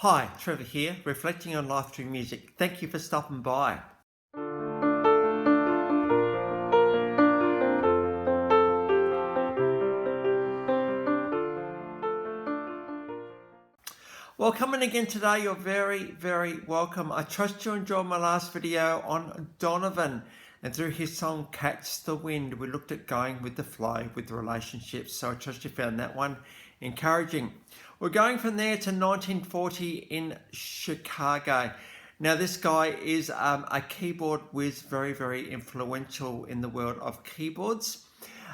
Hi, Trevor here, reflecting on life through music. Thank you for stopping by. Well, coming again today, you're very, very welcome. I trust you enjoyed my last video on Donovan, and through his song Catch the Wind, we looked at going with the flow with the relationships. So I trust you found that one encouraging. We're going from there to 1940 in Chicago. Now, this guy is a keyboard whiz, very, very influential in the world of keyboards.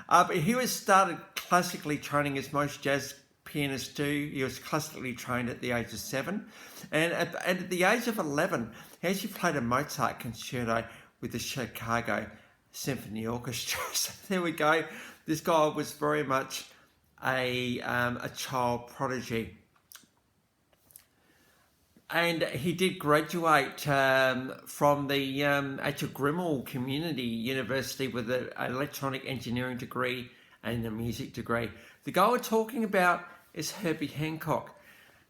But he was started classically training, as most jazz pianists do. He was classically trained at the age of 7. And at the age of 11, he actually played a Mozart concerto with the Chicago Symphony Orchestra. So there we go. This guy was very much a child prodigy. And he did graduate from the actual Grimmel Community University with an electronic engineering degree and a music degree. The guy we're talking about is Herbie Hancock.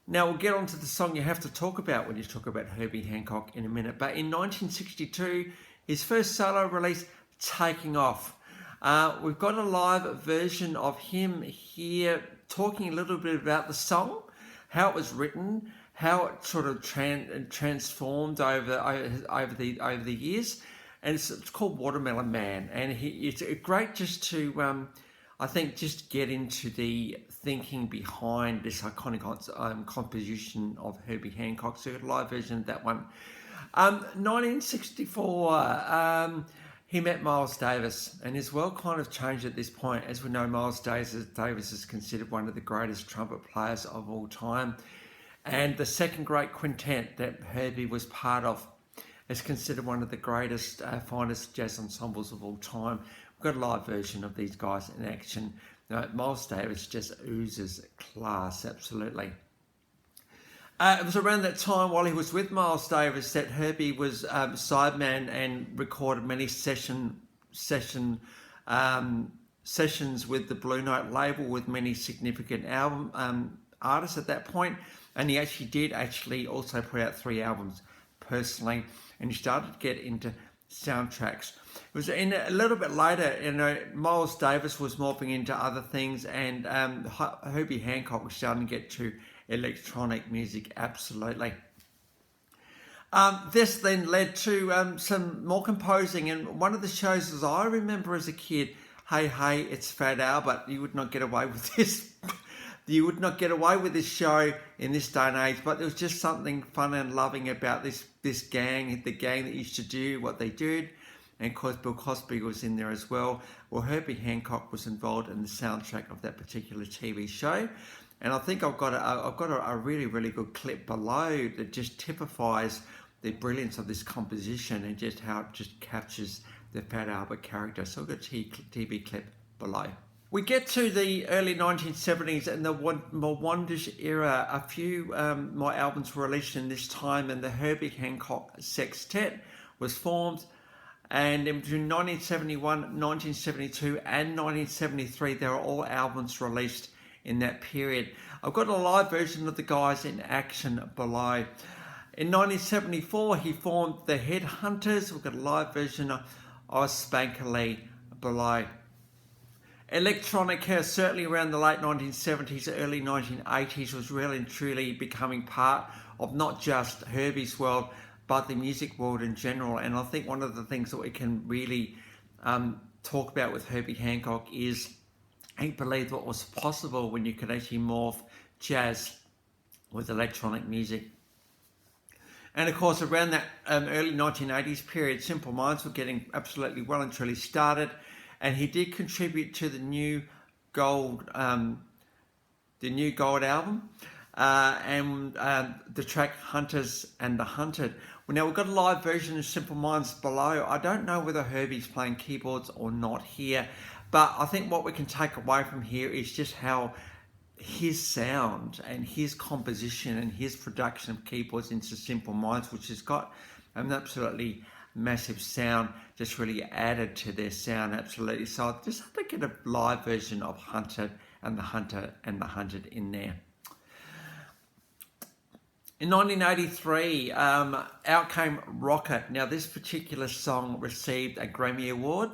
Now, we'll get on to the song you have to talk about when you talk about Herbie Hancock in a minute. But in 1962, his first solo release, Taking Off. We've got a live version of him here talking a little bit about the song, how it was written, how it sort of transformed over the years, and it's called Watermelon Man. And it's great just to I think just get into the thinking behind this iconic composition of Herbie Hancock. So a live version of that one. 1964. He met Miles Davis, and his world kind of changed at this point. As we know, Miles Davis is considered one of the greatest trumpet players of all time. And the second great quintet that Herbie was part of is considered one of the greatest, finest jazz ensembles of all time. We've got a live version of these guys in action. Miles Davis just oozes class, absolutely. It was around that time, while he was with Miles Davis, that Herbie was sideman and recorded many sessions with the Blue Note label with many significant album artists at that point. And he did also put out 3 albums personally, and he started to get into soundtracks. It was a little bit later, Miles Davis was morphing into other things, and Herbie Hancock was starting to get to electronic music, absolutely. This then led to some more composing, and one of the shows, as I remember as a kid, Hey, it's Fat Albert. You would not get away with this. You would not get away with this show in this day and age, but there was just something fun and loving about this gang, the gang that used to do what they did. And of course, Bill Cosby was in there as well. Well, Herbie Hancock was involved in the soundtrack of that particular TV show. And I think I've got a really, really good clip below that just typifies the brilliance of this composition and just how it just captures the Fat Albert character. So I've got a TV clip below. We get to the early 1970s and the Mwandish era. A few more albums were released in this time, and the Herbie Hancock Sextet was formed. And in between 1971, 1972 and 1973, there are all albums released in that period. I've got a live version of the guys in action below. In 1974, he formed the Headhunters. We've got a live version of Spanker Lee below. Electronica, certainly around the late 1970s, early 1980s, was really and truly becoming part of not just Herbie's world, but the music world in general. And I think one of the things that we can really talk about with Herbie Hancock is he believed what was possible when you could actually morph jazz with electronic music. And of course, around that early 1980s period, Simple Minds were getting absolutely well and truly started. And he did contribute to the new Gold album, and the track Hunters and the Hunted. Well, now we've got a live version of Simple Minds below. I don't know whether Herbie's playing keyboards or not here, but I think what we can take away from here is just how his sound and his composition and his production of keyboards into Simple Minds, which has got an absolutely massive sound, just really added to their sound, absolutely. So I just have to get a live version of Hunter and the Hunter and the Hunted in there. In 1983, out came Rockit. Now, this particular song received a Grammy Award,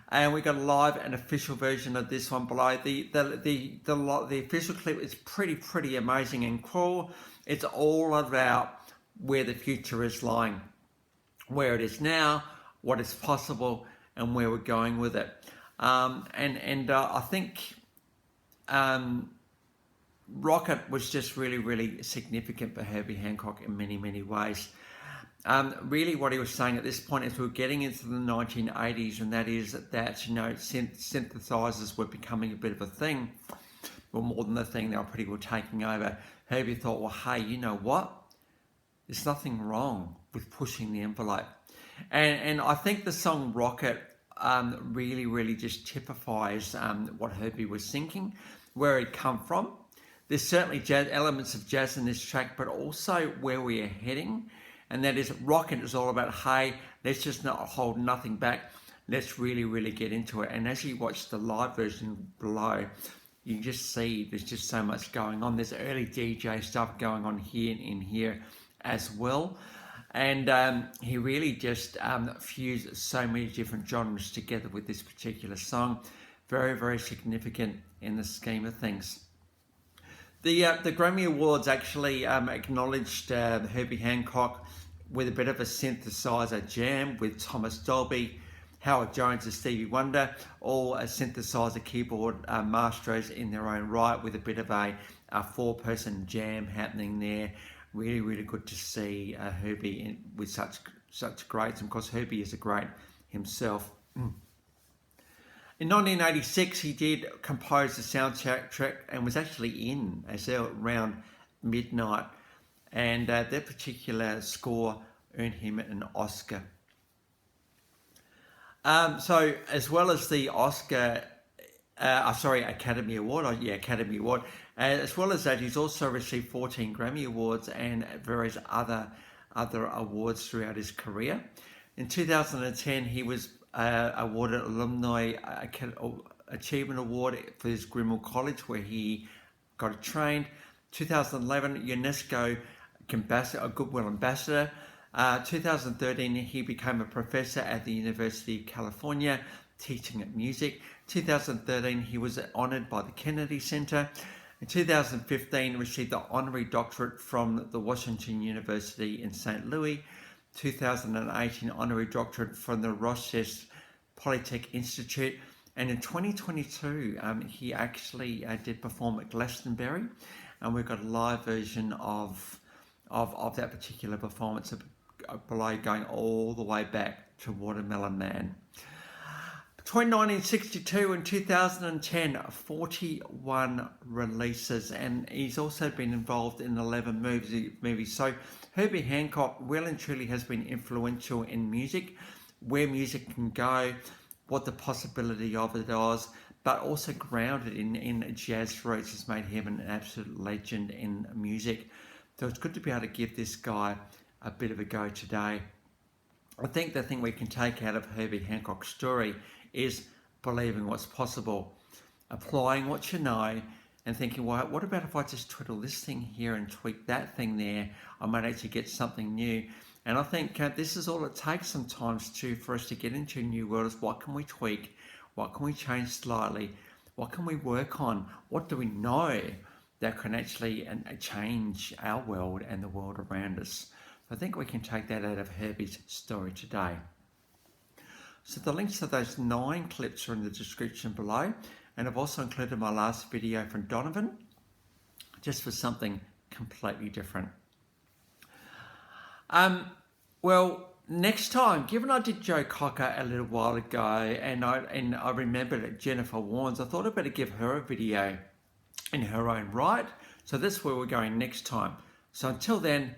and we got a live and official version of this one below. The official clip is pretty amazing and cool. It's all about where the future is lying, where it is now, what is possible, and where we're going with it. I think Rockit was just really significant for Herbie Hancock in many ways. Really what he was saying at this point is we're getting into the 1980s, and that is that, you know, synthesizers were becoming a bit of a thing. Well, more than a thing, they were pretty well taking over. Herbie thought, well, hey, you know what? There's nothing wrong with pushing the envelope. And I think the song Rockit really just typifies what Herbie was thinking, where he'd come from. There's certainly elements of jazz in this track, but also where we are heading. And that is, Rockit is all about, hey, let's just not hold nothing back. Let's really get into it. And as you watch the live version below, you just see there's just so much going on. There's early DJ stuff going on here and in here as well. And he really just fused so many different genres together with this particular song. Very significant in the scheme of things. The Grammy Awards actually acknowledged Herbie Hancock with a bit of a synthesizer jam with Thomas Dolby, Howard Jones and Stevie Wonder, all synthesizer keyboard maestros in their own right, with a bit of a four-person jam happening there. Really good to see Herbie with such greats, and of course Herbie is a great himself. In 1986, he did compose the soundtrack and was actually in as around midnight, and that particular score earned him an Oscar. So as well as the Academy Award, Academy Award, as well as that, he's also received 14 Grammy Awards and various other awards throughout his career. In 2010, he was awarded Alumni Achievement Award for his Grinnell College, where he got trained. 2011, UNESCO Goodwill Ambassador. 2013, he became a professor at the University of California, teaching at music. 2013, he was honored by the Kennedy Center. In 2015, received the honorary doctorate from the Washington University in St. Louis. 2018, honorary doctorate from the Rochester Polytechnic Institute. And in 2022, he actually did perform at Glastonbury, and we've got a live version of that particular performance below, going all the way back to Watermelon Man. Between 1962 and 2010, 41 releases, and he's also been involved in 11 movies. So Herbie Hancock well and truly has been influential in music, where music can go, what the possibility of it is, but also grounded in jazz roots has made him an absolute legend in music. So it's good to be able to give this guy a bit of a go today. I think the thing we can take out of Herbie Hancock's story is believing what's possible, applying what you know, and thinking, well, what about if I just twiddle this thing here and tweak that thing there? I might actually get something new. And I think this is all it takes sometimes for us to get into a new world, is what can we tweak? What can we change slightly? What can we work on? What do we know that can actually change our world and the world around us? I think we can take that out of Herbie's story today. So the links to those 9 clips are in the description below, and I've also included my last video from Donovan, just for something completely different. Well, next time, given I did Joe Cocker a little while ago, and I remembered that Jennifer Warnes, I thought I'd better give her a video in her own right. So that's where we're going next time. So until then,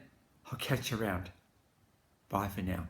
I'll catch you around. Bye for now.